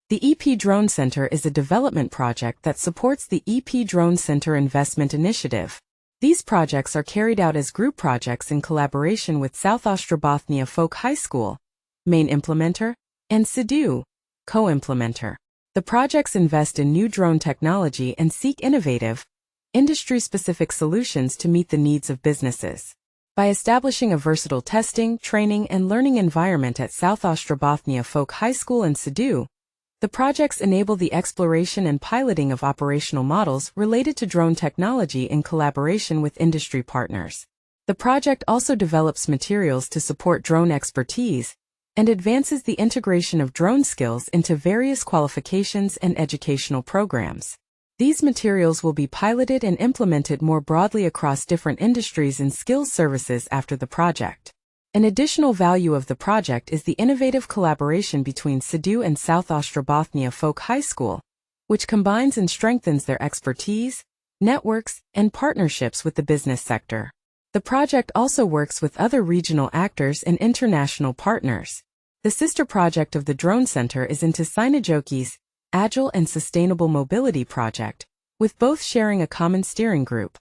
The EP Drone Center is a development project that supports the EP Drone Center Investment Initiative. These projects are carried out as group projects in collaboration with South Ostrobothnia Folk High School, main implementer, and Sedu, co-implementer. The projects invest in new drone technology and seek innovative, industry-specific solutions to meet the needs of businesses. By establishing a versatile testing, training, and learning environment at South Ostrobothnia Folk High School and Sedu, the projects enable the exploration and piloting of operational models related to drone technology in collaboration with industry partners. The project also develops materials to support drone expertise and advances the integration of drone skills into various qualifications and educational programs. These materials will be piloted and implemented more broadly across different industries and skills services after the project. An additional value of the project is the innovative collaboration between Sedu and South Ostrobothnia Folk High School, which combines and strengthens their expertise, networks, and partnerships with the business sector. The project also works with other regional actors and international partners. The sister project of the Drone Center is into Sinajoki's Agile and Sustainable Mobility project, with both sharing a common steering group.